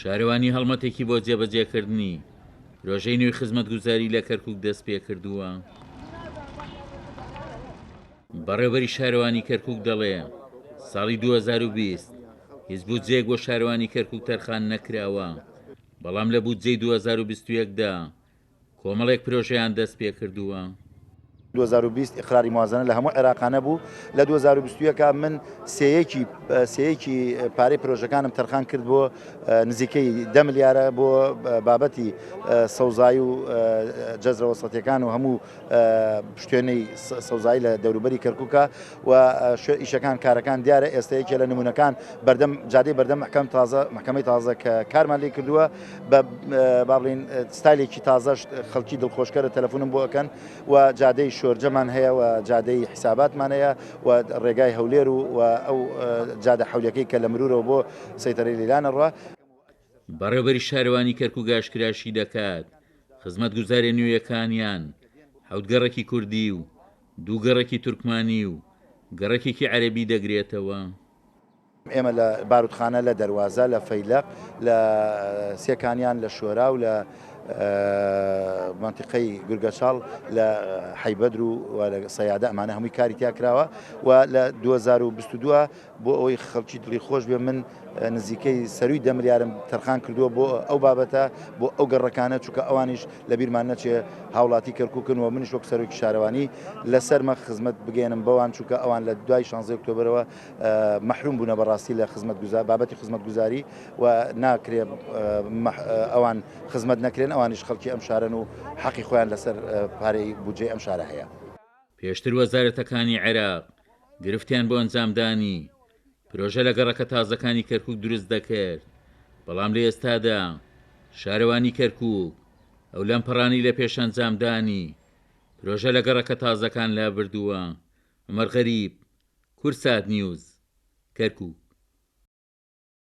شارەوانی هەڵمەتێکی بۆ جێبەجێکردنی پرۆژەی نوێی خزمەتگوزاری لە کەرکووک دەست پێ کردووە. بەڕێوەبەری شارەوانی کەرکووک دەڵێ ساڵی 2020 هیچ بودجەیەک بۆ شارەوانی کەرکووک تەرخان نەکراوە، بەڵام لە بودجەی 2021دا کۆمەڵێک پرۆژەیان دەست پێ کردووە. 2020 ئقراری موازنە لە هەموو عێراقانە بوو. لە 2021 من سەیەکی پارەی پرۆژەکانم تەرخان کرد بۆ نزیکەی 10 ملیارە بۆ بابەتی سەوزایی و جەزرە وەسەڵەتیەکان و هەموو شتێنەی سەوزایی لە دەوروبەری کەرکووکە و ئیشەکان کارەکان دیارە. ئێستا یەکێ لە نمونەکان جادەی بەردەم محکەمەی تازە کە کارمان لێ کردووە بە با بڵین ستایلێکی تازەش خەڵکی دڵخۆشکەرە تەلەفۆنم بۆ ئەکەن و جادەی شۆرجەمان هەیە و جادەی حیساباتمان هەیە و ڕێگای هەولێر و ئەو جادە حەولەکەی کە لە مرورەوە بۆ سەیتەرەی لیلانە ڕوا. بەڕێوەبەری شارەوانی کەرکووک گاشکراشی دەکات خزمەتگوزارە نوێیەکانیان حەوتگەڕێکی کوردی و دووگەڕێکی تورکمانی و گەڕێکێکی عەرەبی دەگرێتەوە. ئێمە لە بارودخانە لە دەروازە لە فەیلق لە سێکانیان لە شۆرا و لە منتیقەی گورگەچاڵ لە حەیبەدر و لە سەیادە ئەمانە هەمووی کاری تیا کراوە و لە 2022 بۆ ئەوەی خەڵکی دڵی خۆش بێ من نزیکەی سەروی 10 ملیارم تەرخان کردووە بۆ ئەو بابەتە بۆ ئەو گەڕەکانە چونکە ئەوانیش لە بیرمان نەچێ هاوڵاتی کەرکووکن و منیش وەک سەرۆکی شارەوانی لەسەرمە خزمەت بگەێنم بەوان چونکە ئەوان لە دوای 16 ئۆکتۆبرەوە مەحروم بوونە بەڕاستی لە بابەتی خزمەتگوزاری و ناکرێ ئەوان خزمەت نەکرێن، ئەوانیش خەڵکی ئەم شارن و حەقی خۆیان لەسەر پارەی بودجێ ئەم شارە هەیە. پێشتر وەزارەتەکانی عێراق گرفتیان بۆ ئەنجامدانی پرۆژە لە گەڕەکە تازەکانی کەرکووک دروست دەکرد، بەڵام لە ئێستادا شارەوانی کەرکووک ئەو لەمپەڕانی لە پێشەنجامدانی پرۆژە لە گەڕەکە تازەکان لا بردووە. عومەر غەریب، کورسات نیوز، کەرکووک.